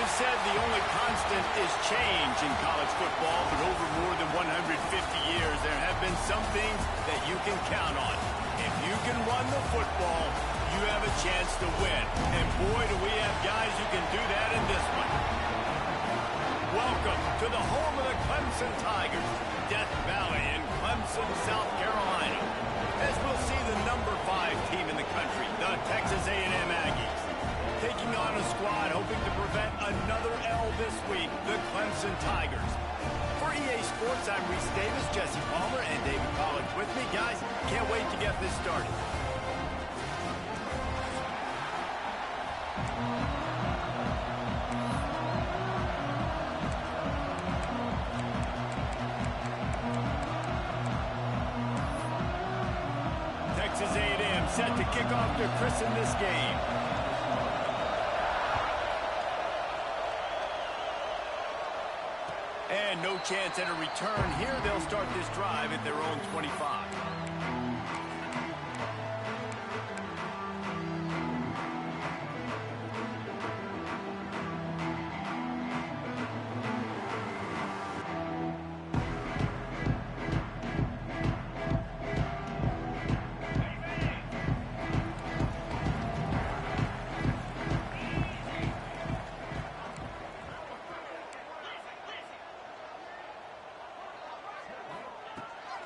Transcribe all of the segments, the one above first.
is said the only constant is change in college football, but over more than 150 years, there have been some things that you can count on. If you can run the football, you have a chance to win. And boy, do we have guys who can do that in this one. Welcome to the home of the Clemson Tigers, Death Valley in Clemson, South Carolina. As we'll see the number 5 team in the country, the Texas A&M Aggies, taking on a squad hoping to prevent another L this week, the Clemson Tigers. For EA Sports, I'm Reese Davis, Jesse Palmer, and David Collins with me. Guys, can't wait to get this started. Texas A&M set to kick off to christen this game. And no chance at a return here. They'll start this drive at their own 25.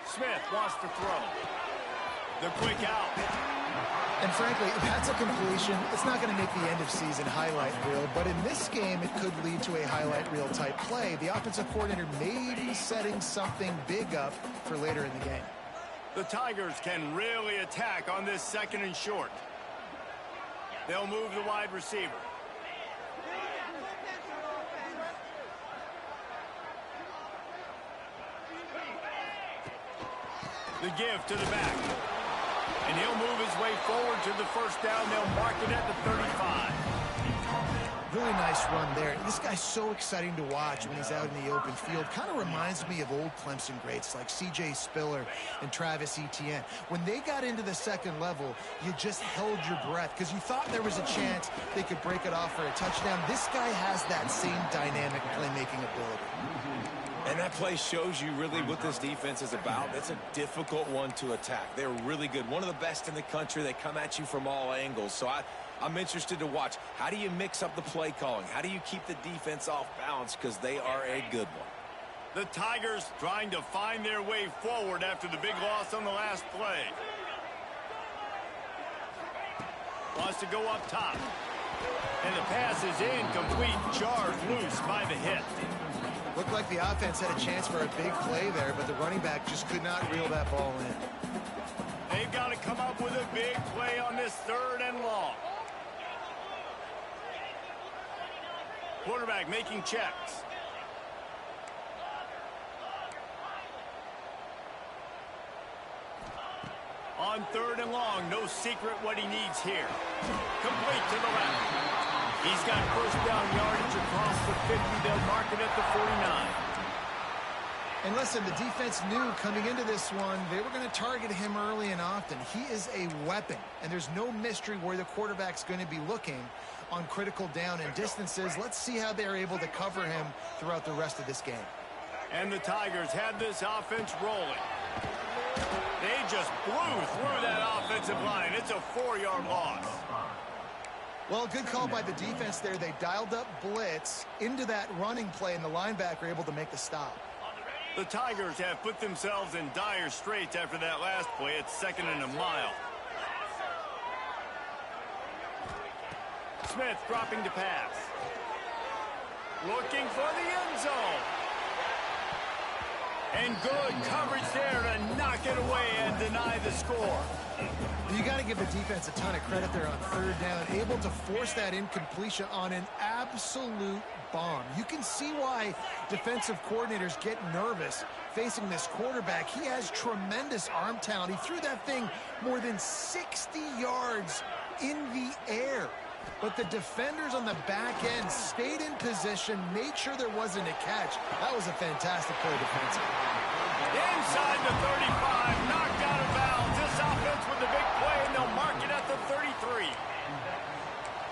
Smith wants to throw. The quick out. And frankly, that's a completion. It's not going to make the end of season highlight reel, but in this game, it could lead to a highlight reel type play. The offensive coordinator may be setting something big up for later in the game. The Tigers can really attack on this 2nd and short. They'll move the wide receiver. The give to the back. And he'll move his way forward to the first down. They'll mark it at the 35. Really nice run there. This guy's so exciting to watch when he's out in the open field. Kind of reminds me of old Clemson greats like C.J. Spiller and Travis Etienne. When they got into the 2nd level, you just held your breath because you thought there was a chance they could break it off for a touchdown. This guy has that same dynamic playmaking ability. And that play shows you really what this defense is about. It's a difficult one to attack. They're really good. One of the best in the country. They come at you from all angles. So I'm interested to watch. How do you mix up the play calling? How do you keep the defense off balance? Because they are a good one. The Tigers trying to find their way forward after the big loss on the last play. Wants to go up top. And the pass is incomplete. Jarred loose by the hit. Looked like the offense had a chance for a big play there, but the running back just could not reel that ball in. They've got to come up with a big play on this 3rd and long. Quarterback making checks. On 3rd and long, no secret what he needs here. Complete to the left. He's got first down yardage across the 50. They'll mark it at the 49. And listen, the defense knew coming into this one, they were going to target him early and often. He is a weapon, and there's no mystery where the quarterback's going to be looking on critical down and distances. Let's see how they're able to cover him throughout the rest of this game. And the Tigers had this offense rolling. They just blew through that offensive line. It's a 4-yard loss. Well, good call by the defense there. They dialed up blitz into that running play, and the linebacker able to make the stop. The Tigers have put themselves in dire straits after that last play. It's 2nd and a mile. Smith dropping to pass. Looking for the end zone. And good coverage there to knock it away and deny the score. You got to give the defense a ton of credit there on 3rd down, able to force that incompletion on an absolute bomb. You can see why defensive coordinators get nervous facing this quarterback. He has tremendous arm talent. He threw that thing more than 60 yards in the air. But the defenders on the back end stayed in position, made sure there wasn't a catch. That was a fantastic play defensively. Inside the 35, knocked out of bounds. This offense with the big play, and they'll mark it at the 33.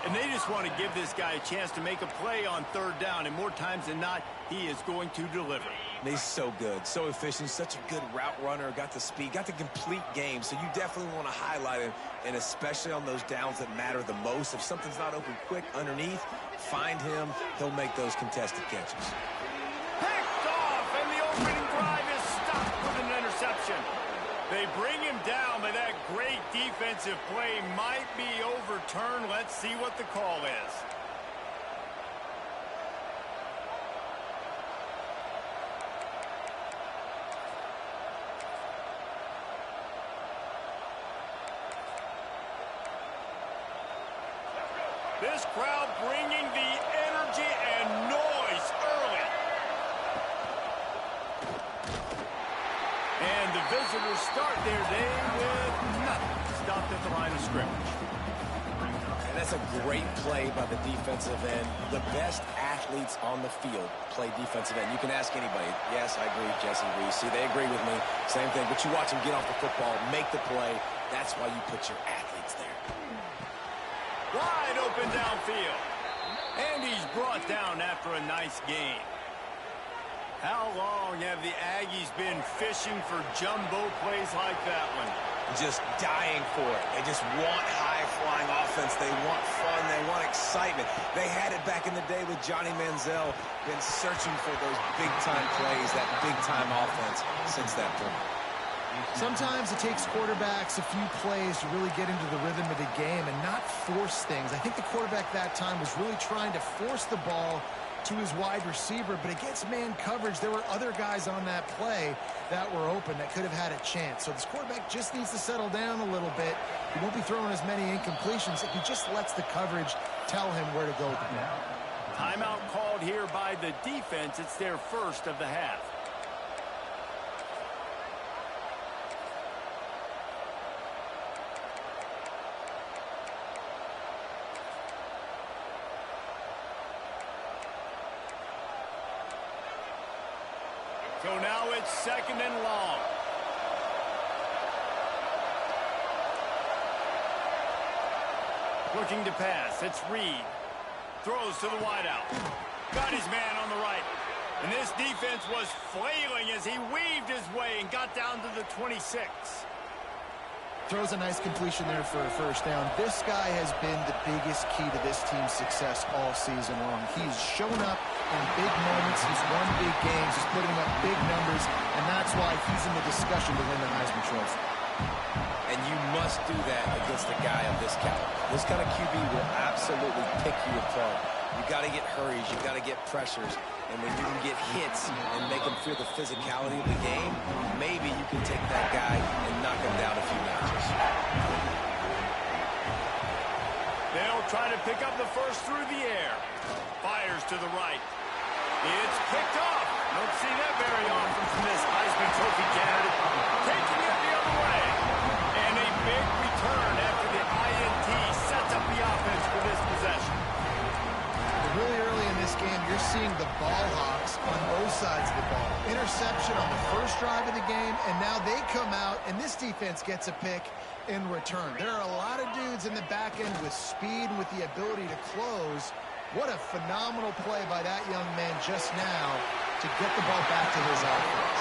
And they just just want to give this guy a chance to make a play on third down, and more times than not, he is going to deliver. And he's so good, so efficient, such a good route runner, got the speed, got the complete game, so you definitely want to highlight him, and especially on those downs that matter the most. If something's not open quick underneath, find him, he'll make those contested catches. Picked off, and the opening drive is stopped with an interception. They bring him down, but that great defensive play might be overturned. Let's see what the call is. This crowd bringing the energy and noise early. And the visitors start their day with nothing. Stopped at the line of scrimmage. And that's a great play by the defensive end. The best athletes on the field play defensive end. You can ask anybody. Yes, I agree, Jesse Reese. See, they agree with me. Same thing. But you watch them get off the football, make the play. That's why you put your athletes there. Wide open downfield. And he's brought down after a nice gain. How long have the Aggies been fishing for jumbo plays like that one? Just dying for it. They just want high-flying offense. They want fun. They want excitement. They had it back in the day with Johnny Manziel. Been searching for those big-time plays, that big-time offense since that point. Sometimes it takes quarterbacks a few plays to really get into the rhythm of the game and not force things. I think the quarterback that time was really trying to force the ball to his wide receiver, but against man coverage, there were other guys on that play that were open that could have had a chance. So this quarterback just needs to settle down a little bit. He won't be throwing as many incompletions if he just lets the coverage tell him where to go with the ball. Timeout called here by the defense. It's their first of the half. So now it's second and long. Looking to pass. It's Reed. Throws to the wideout. Got his man on the right. And this defense was flailing as he weaved his way and got down to the 26. Throws a nice completion there for a first down. This guy has been the biggest key to this team's success all season long. He's shown up in big moments. He's won big games. He's putting up big numbers, and that's why he's in the discussion to win the Heisman Trophy. And you must do that against a guy of this caliber. This kind of QB will absolutely pick you apart. You got to get hurries. You got to get pressures. And when you can get hits and make them feel the physicality of the game, maybe you can take that guy and knock him down a few notches. They'll try to pick up the first through the air. Fires to the right. It's picked off. Don't see that very often from this Heisman Trophy candidate. Taking it the other way. And a big return after the INT sets up the offense for this possession. Really early in this game, you're seeing the ball hawks on both sides of the ball. Interception on the first drive of the game, and now they come out, and this defense gets a pick in return. There are a lot of dudes in the back end with speed and with the ability to close. What a phenomenal play by that young man just now to get the ball back to his offense.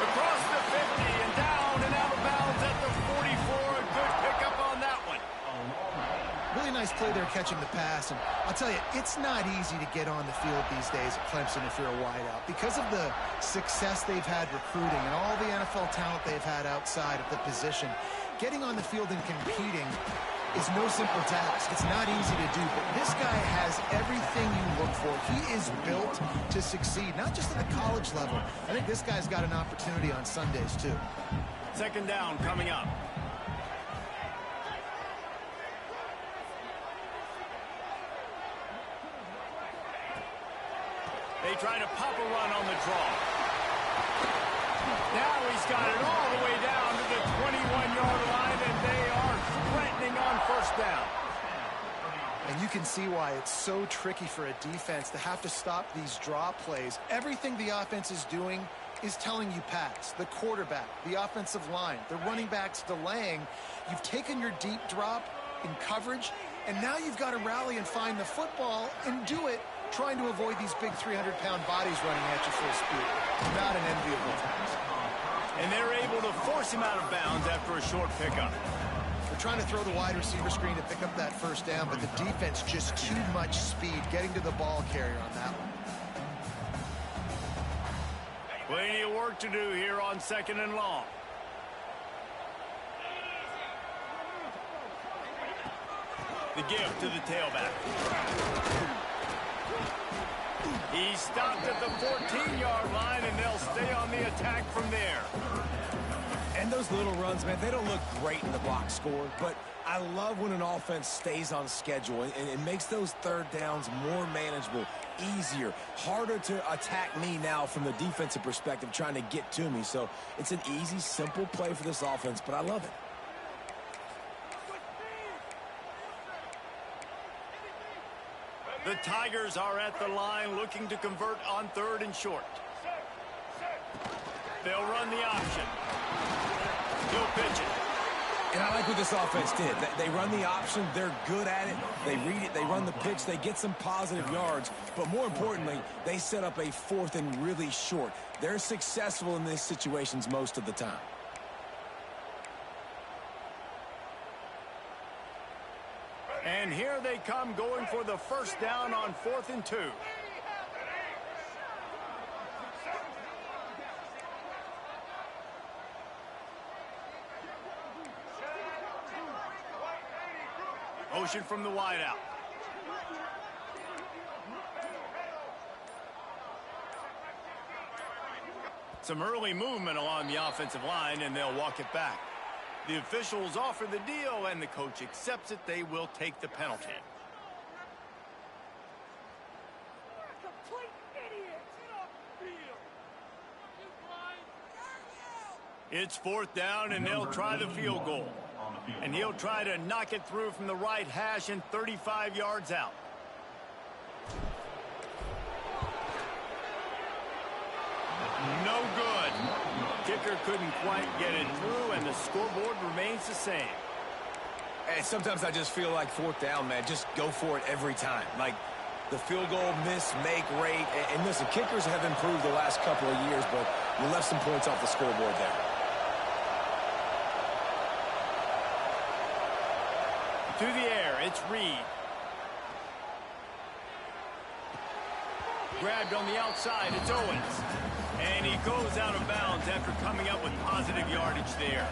Across the 50 and down and out of bounds at the 44. A good pickup on that one. Really nice play there catching the pass, and I'll tell you, it's not easy to get on the field these days at Clemson if you're a wideout. Because of the success they've had recruiting and all the NFL talent they've had outside of the position, getting on the field and competing is no simple task. It's not easy to do, but this guy has everything you look for. He is built to succeed, not just at the college level. I think this guy's got an opportunity on Sundays, too. Second down coming up. They try to pop a run on the draw. Now he's got it all the way down to the 21-yard line, and they are threatening on first down. And you can see why it's so tricky for a defense to have to stop these draw plays. Everything the offense is doing is telling you pass. The quarterback, the offensive line, the running backs delaying. You've taken your deep drop in coverage, And now you've got to rally and find the football and do it trying to avoid these big 300-pound bodies running at you full speed. Not an enviable task. And they're able to force him out of bounds after a short pickup. They're trying to throw the wide receiver screen to pick up that first down, but the defense just too much speed getting to the ball carrier on that one. Plenty of work to do here on 2nd and long. The give to the tailback. He's stopped at the 14-yard line, and they'll stay on the attack from there. And those little runs, man, they don't look great in the box score, but I love when an offense stays on schedule and it makes those third downs more manageable, easier, harder to attack me now from the defensive perspective trying to get to me. So it's an easy, simple play for this offense, but I love it. The Tigers are at the line looking to convert on 3rd and short. They'll run the option. He'll pitch it. And I like what this offense did. They run the option. They're good at it. They read it. They run the pitch. They get some positive yards. But more importantly, they set up a 4th and really short. They're successful in these situations most of the time. And here they come going for the first down on 4th and 2. Motion from the wideout. Some early movement along the offensive line, and they'll walk it back. The officials offer the deal, and the coach accepts it. They will take the penalty. It's 4th down, and they'll try the field goal. And he'll try to knock it through from the right hash and 35 yards out. No good. Kicker couldn't quite get it through, and the scoreboard remains the same. And sometimes I just feel like 4th down, man, just go for it every time. Like the field goal miss, make rate. And listen, kickers have improved the last couple of years, but you left some points off the scoreboard there. To the air, it's Reed. Grabbed on the outside, it's Owens. And he goes out of bounds after coming up with positive yardage there.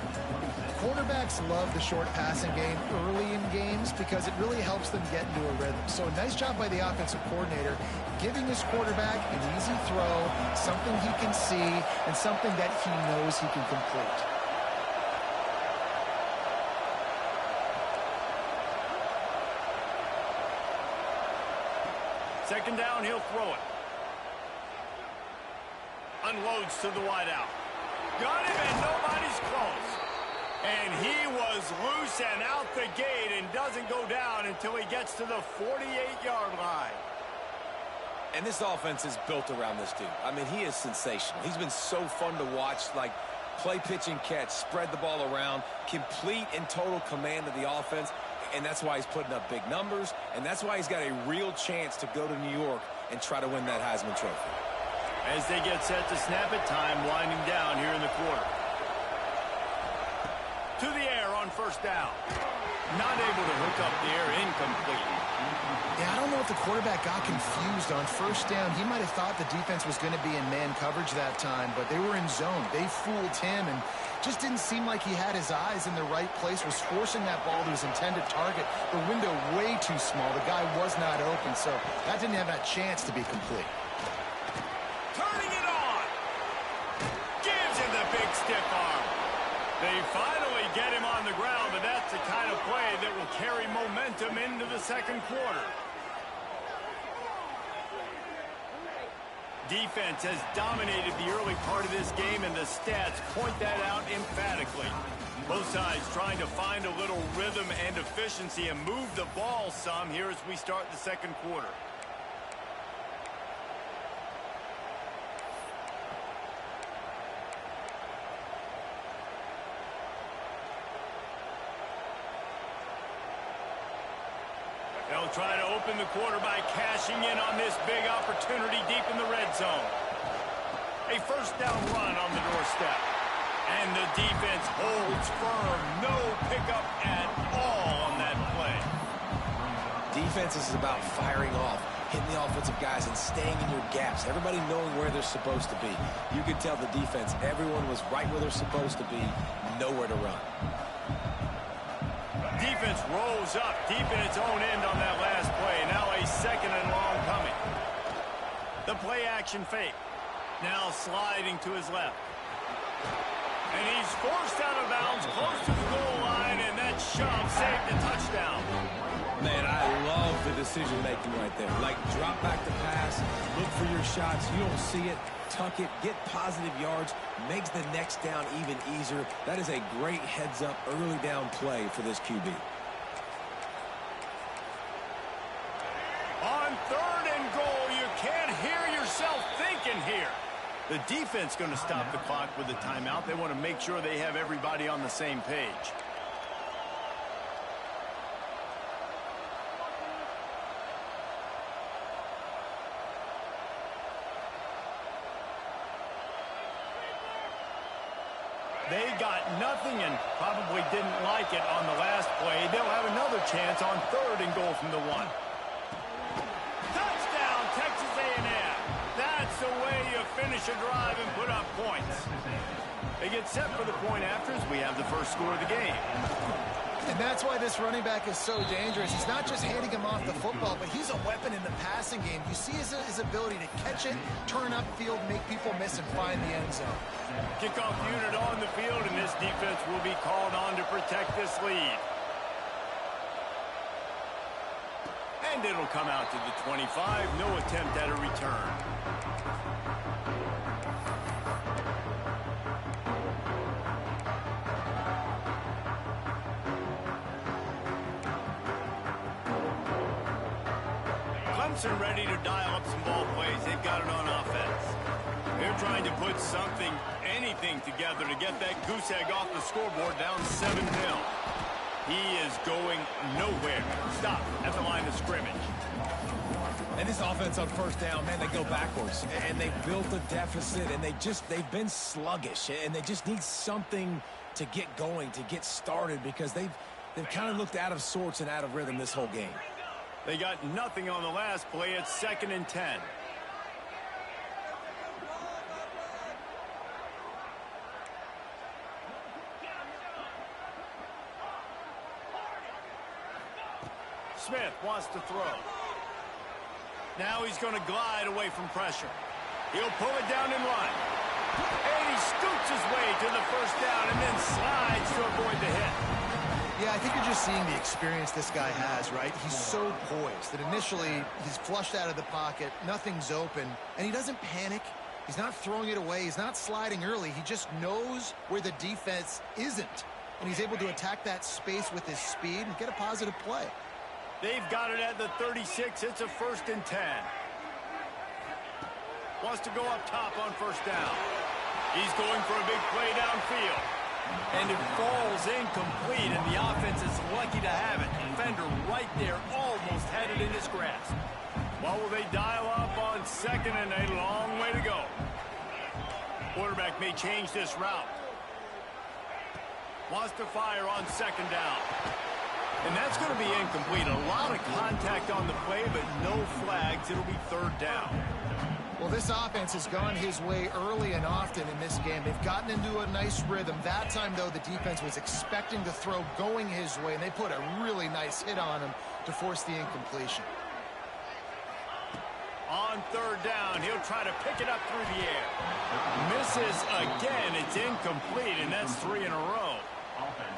Quarterbacks love the short passing game early in games because it really helps them get into a rhythm. So a nice job by the offensive coordinator giving his quarterback an easy throw, something he can see, and something that he knows he can complete. Second down, he'll throw it. Unloads to the wideout. Got him, and nobody's close. And he was loose and out the gate and doesn't go down until he gets to the 48-yard line. And this offense is built around this dude. I mean, he is sensational. He's been so fun to watch, like play, pitch, and catch, spread the ball around, complete and total command of the offense. And that's why he's putting up big numbers, and that's why he's got a real chance to go to New York and try to win that Heisman Trophy. As they get set to snap it, time winding down here in the quarter. To the air on first down. Not able to hook up there, incomplete. Yeah, I don't know if the quarterback got confused on first down. He might have thought the defense was going to be in man coverage that time, but they were in zone. They fooled him and just didn't seem like he had his eyes in the right place, was forcing that ball to his intended target. The window way too small. The guy was not open, so that didn't have that chance to be complete. Turning it on. Gives him the big stiff arm. They finally get him on the ground, but that's the kind of play that will carry momentum into the second quarter. Defense has dominated the early part of this game, and the stats point that out emphatically. Both sides trying to find a little rhythm and efficiency and move the ball some here as we start the second quarter. They'll try to open the quarter by cashing in on this big opportunity deep in the red zone. A first down run on the doorstep. And the defense holds firm. No pickup at all on that play. Defense is about firing off, hitting the offensive guys and staying in your gaps. Everybody knowing where they're supposed to be. You could tell the defense, everyone was right where they're supposed to be, nowhere to run. Defense rolls up deep in its own end on that last play. Now a second and long coming. The play action fake. Now sliding to his left. And he's forced out of bounds close to the goal line, and that shove saved the touchdown. Man, I love the decision-making right there. Like, drop back the pass, look for your shots. You don't see it, tuck it, get positive yards, makes the next down even easier. That is a great heads-up, early down play for this QB. On third and goal, you can't hear yourself thinking here. The defense going to stop the clock with a timeout. They want to make sure they have everybody on the same page. They got nothing and probably didn't like it on the last play. They'll have another chance on third and goal from the 1. Touchdown, Texas A&M. That's the way you finish a drive and put up points. They get set for the point afters. We have the first score of the game. And that's why this running back is so dangerous. He's not just handing him off the football, but he's a weapon in the passing game. You see his ability to catch it, turn upfield, make people miss, and find the end zone. Kickoff unit on the field, and this defense will be called on to protect this lead. And it'll come out to the 25. No attempt at a return. Clemson ready to dial up some ball plays. They've got it on offense. They're trying to put something, anything together to get that goose egg off the scoreboard down 7-0. He is going nowhere. Stop at the line of scrimmage. And this offense on first down, man, they go backwards. And they built a deficit, and they've been sluggish. And they just need something to get going, to get started, because they've kind of looked out of sorts and out of rhythm this whole game. They got nothing on the last play. It's 2nd and 10. Smith wants to throw. Now he's going to glide away from pressure. He'll pull it down and run. And he scoots his way to the first down and then slides to avoid the hit. Yeah, I think you're just seeing the experience this guy has, right? He's so poised that initially he's flushed out of the pocket, nothing's open, and he doesn't panic. He's not throwing it away. He's not sliding early. He just knows where the defense isn't, and he's able to attack that space with his speed and get a positive play. They've got it at the 36. It's a 1st and 10. Wants to go up top on first down. He's going for a big play downfield. And it falls incomplete, and the offense is lucky to have it. Defender right there almost had it in his grasp. Well, will they dial up on 2nd and a long way to go? Quarterback may change this route. Wants to fire on 2nd down. And that's going to be incomplete. A lot of contact on the play, but no flags. It'll be 3rd down. Well, this offense has gone his way early and often in this game. They've gotten into a nice rhythm. That time, though, the defense was expecting the throw going his way, and they put a really nice hit on him to force the incompletion. On 3rd down, he'll try to pick it up through the air. Misses again. It's incomplete, and that's 3 in a row.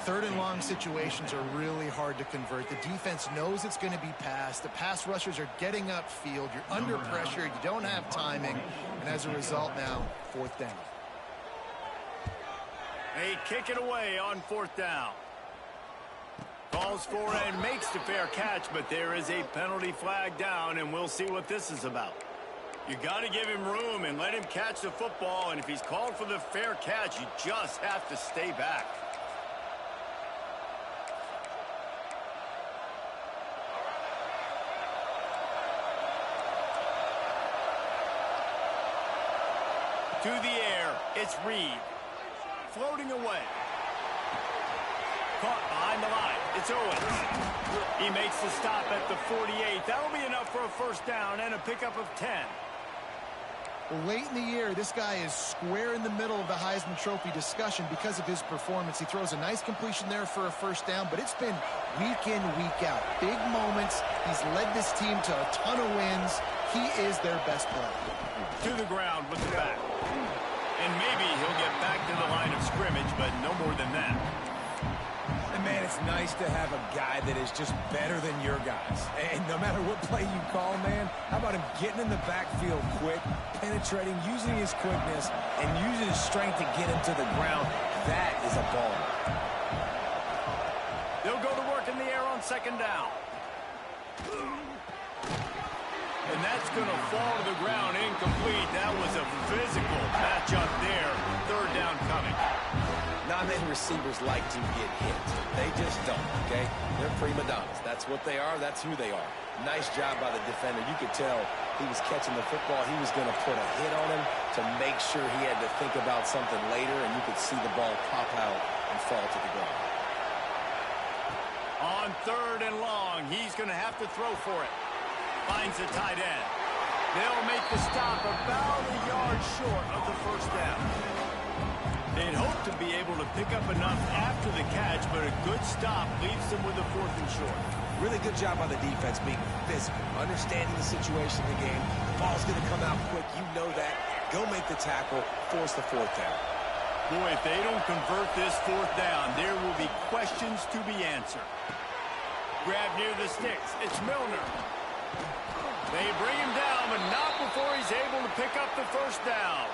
3rd and long situations are really hard to convert. The defense knows it's going to be passed. The pass rushers are getting upfield. You're under pressure. You don't have timing. And as a result now, 4th down. They kick it away on 4th down. Calls for and makes the fair catch, but there is a penalty flag down, and we'll see what this is about. You got to give him room and let him catch the football, and if he's called for the fair catch, you just have to stay back. To the air, it's Reed. Floating away. Caught behind the line. It's Owens. He makes the stop at the 48. That'll be enough for a first down and a pickup of 10. Well, late in the year, this guy is square in the middle of the Heisman Trophy discussion because of his performance. He throws a nice completion there for a first down, but it's been week in, week out. Big moments. He's led this team to a ton of wins. He is their best player. To the ground with the back. And maybe he'll get back to the line of scrimmage, but no more than that. And, man, it's nice to have a guy that is just better than your guys. And no matter what play you call, man, how about him getting in the backfield quick, penetrating, using his quickness, and using his strength to get him to the ground? That is a ball. They'll go to work in the air on second down. And that's going to fall to the ground incomplete. That was a physical matchup there. Third down coming. Not many receivers like to get hit. They just don't, okay? They're prima donnas. That's what they are. That's who they are. Nice job by the defender. You could tell he was catching the football. He was going to put a hit on him to make sure he had to think about something later, and you could see the ball pop out and fall to the ground. On third and long, he's going to have to throw for it. Finds the tight end. They'll make the stop about a yard short of the first down. They'd hope to be able to pick up enough after the catch, but a good stop leaves them with a fourth and short. Really good job by the defense being physical, understanding the situation in the game. The ball's going to come out quick. You know that. Go make the tackle, force the fourth down. Boy, if they don't convert this fourth down, there will be questions to be answered. Grab near the sticks. It's Milner. They bring him down, but not before he's able to pick up the first down.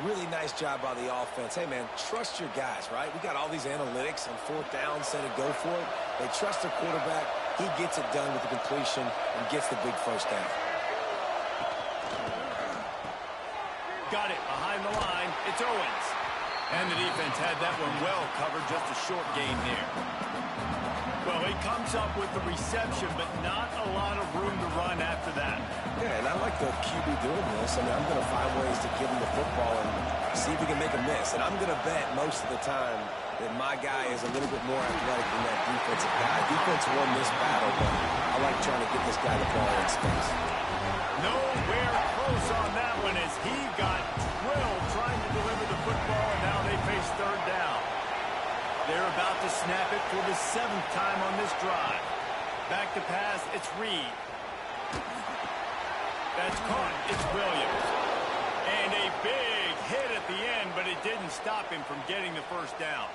Really nice job by the offense. Hey, man, trust your guys, right? We got all these analytics on fourth down, said to go for it. They trust their quarterback. He gets it done with the completion and gets the big first down. Got it behind the line. It's Owens. And the defense had that one well covered, just a short gain there. Well, he comes up with the reception, but not a lot of room to run after that. Yeah, and I like the QB doing this. I mean, I'm going to find ways to give him the football and see if he can make a miss. And I'm going to bet most of the time that my guy is a little bit more athletic than that defensive guy. Defense won this battle, but I like trying to get this guy the ball in space. Nowhere close on that one as he got drilled trying to deliver the football, and now they face third down. They're about to snap it for the 7th time on this drive. Back to pass, it's Reed. That's caught, it's Williams. And a big hit at the end, but it didn't stop him from getting the first down.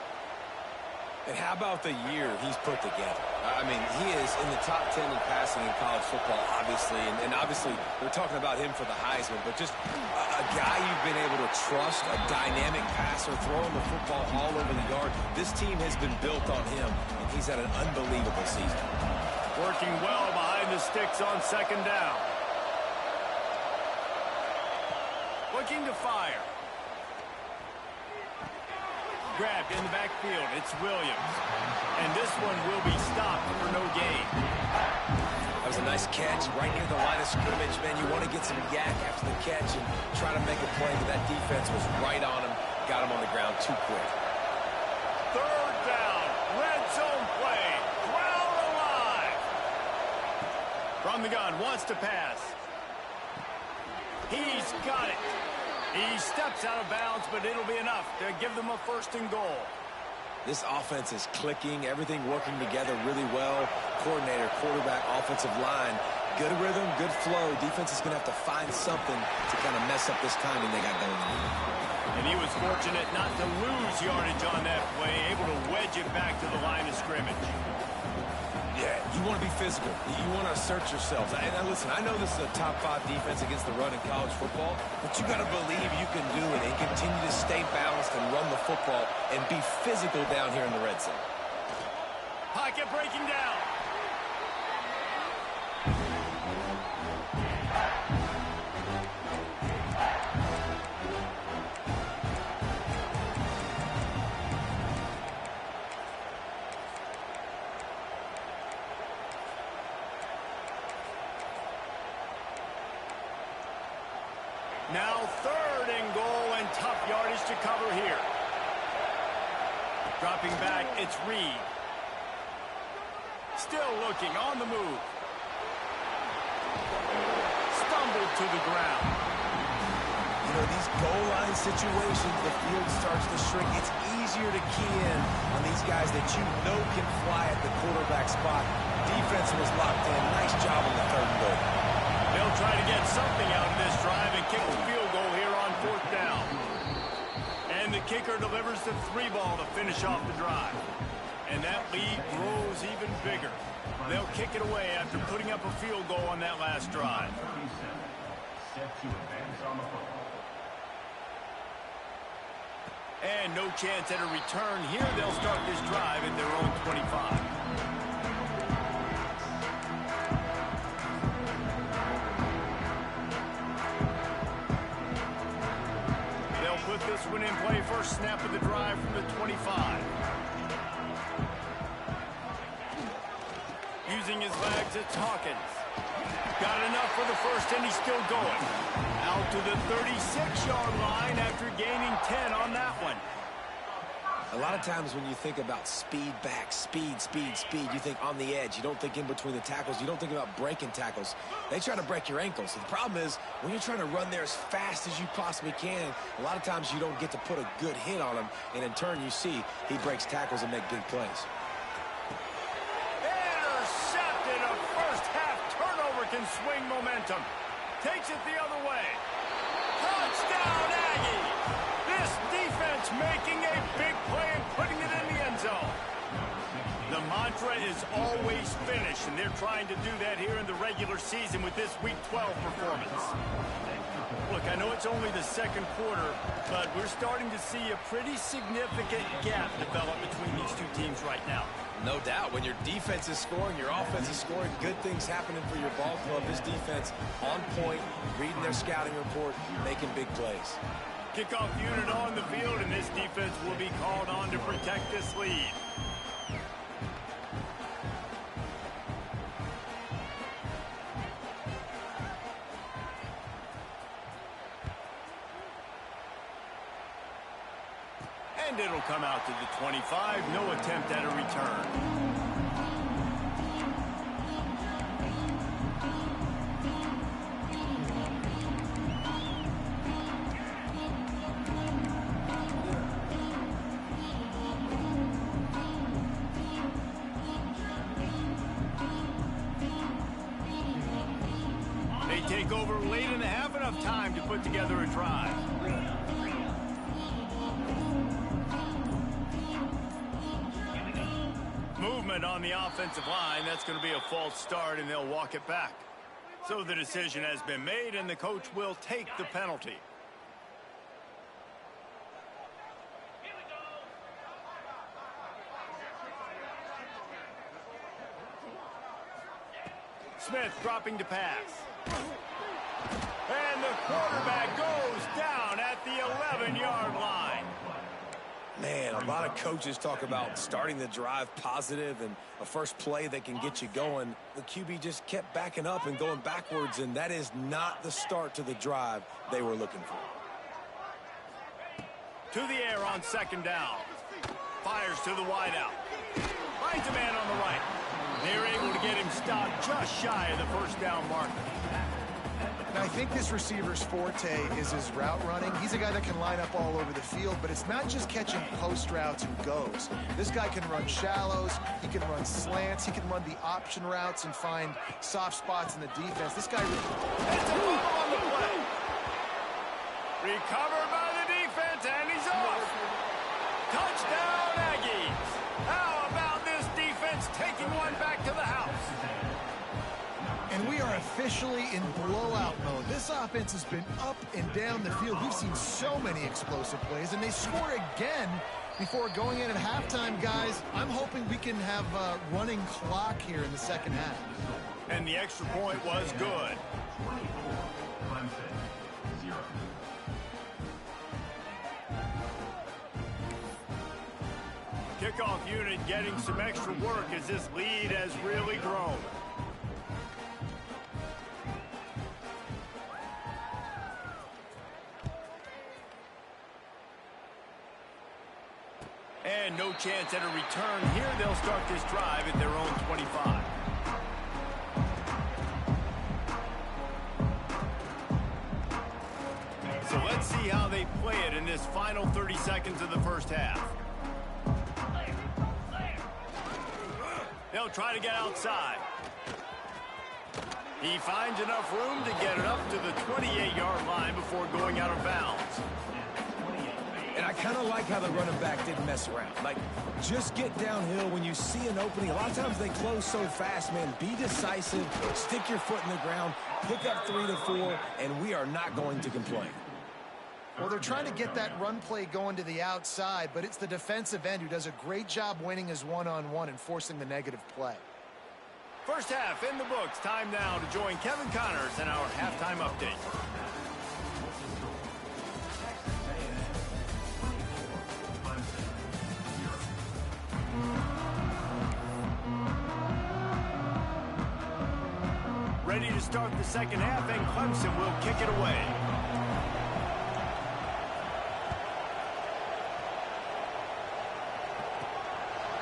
And how about the year he's put together? I mean, he is in the top 10 in passing in college football, obviously. And obviously, we're talking about him for the Heisman. But just a guy you've been able to trust, a dynamic passer, throwing the football all over the yard. This team has been built on him, and he's had an unbelievable season. Working well behind the sticks on second down. Looking to fire. Grabbed in the backfield. It's Williams. And this one will be stopped for no gain. That was a nice catch right near the line of scrimmage, man. You want to get some yak after the catch and try to make a play, but that defense was right on him. Got him on the ground too quick. Third down. Red zone play. Ground alive. From the gun. Wants to pass. He's got it. He steps out of bounds, but it'll be enough to give them a first and goal. This offense is clicking, everything working together really well. Coordinator, quarterback, offensive line, good rhythm, good flow. Defense is going to have to find something to kind of mess up this timing they got going on. And he was fortunate not to lose yardage on that play, able to wedge it back to the line of scrimmage. Yeah, you want to be physical. You want to assert yourselves. And listen, I know this is a top 5 defense against the run in college football, but you got to believe you can do it and continue to stay balanced and run the football and be physical down here in the red zone. Pocket breaking down. Now 3rd and goal, and tough yardage to cover here. Dropping back, it's Reed. Still looking, on the move. Stumbled to the ground. You know, these goal line situations, the field starts to shrink. It's easier to key in on these guys that you know can fly at the quarterback spot. Defense was locked in. Nice job on the 3rd and goal. They'll try to get something out of this drive and kick the field goal here on 4th down. And the kicker delivers the 3 ball to finish off the drive. And that lead grows even bigger. They'll kick it away after putting up a field goal on that last drive. And no chance at a return here. They'll start this drive at their own 25. They'll put this one in play. First snap of the drive from the 25. Using his legs, it's Hawkins. Got enough for the first, and he's still going. Out to the 36-yard line after gaining 10 on that one. A lot of times when you think about speed back, speed, you think on the edge. You don't think in between the tackles. You don't think about breaking tackles. They try to break your ankles. The problem is when you're trying to run there as fast as you possibly can, a lot of times you don't get to put a good hit on him, and in turn you see he breaks tackles and make big plays. Intercepted. A first-half turnover can swing momentum. Takes it the other way. Touchdown, Aggie! This defense making a big play and putting it in the end zone. The mantra is always finish, and they're trying to do that here in the regular season with this Week 12 performance. Look, I know it's only the 2nd quarter, but we're starting to see a pretty significant gap develop between these two teams right now. No doubt. When your defense is scoring, your offense is scoring, good things happening for your ball club. This defense on point, reading their scouting report, making big plays. Kickoff unit on the field, and this defense will be called on to protect this lead. And it'll come out to the 25. No attempt at a return. They take over late in the half, enough time to put together a drive. Movement on the offensive line. That's going to be a false start, and they'll walk it back. So the decision has been made, and the coach will take the penalty. Smith dropping to pass. And the quarterback goes down at the 11-yard line. Man, a lot of coaches talk about starting the drive positive and a first play that can get you going. The QB just kept backing up and going backwards, and that is not the start to the drive they were looking for. To the air on 2nd down. Fires to the wideout. Finds a man on the right. They're able to get him stopped just shy of the first down marker. Now, I think this receiver's forte is his route running. He's a guy that can line up all over the field, but it's not just catching post routes and goes. This guy can run shallows, he can run slants, he can run the option routes and find soft spots in the defense. This guy... It's a ball on the play. Recovered by the defense, and he's off. Touchdown, Aggies. How about this defense taking one back to the house? And we are officially in blowout mode. This offense has been up and down the field. We've seen so many explosive plays, and they score again before going in at halftime, guys. I'm hoping we can have a running clock here in the second half. And the extra point was good. Kickoff unit getting some extra work as this lead has really grown. no chance at a return here. They'll start this drive at their own 25. So let's see how they play it in this final 30 seconds of the first half. They'll try to get outside. He finds enough room to get it up to the 28-yard line before going out of bounds. And I kind of like how the running back didn't mess around. Like, just get downhill when you see an opening. A lot of times they close so fast, man. Be decisive, stick your foot in the ground, pick up 3 to 4, and we are not going to complain. Well, they're trying to get that run play going to the outside, but it's the defensive end who does a great job winning his one-on-one and forcing the negative play. First half in the books. Time now to join Kevin Connors in our halftime update. Ready to start the second half, and Clemson will kick it away.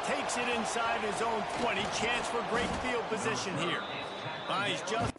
Takes it inside his own 20. Chance for great field position here. He's just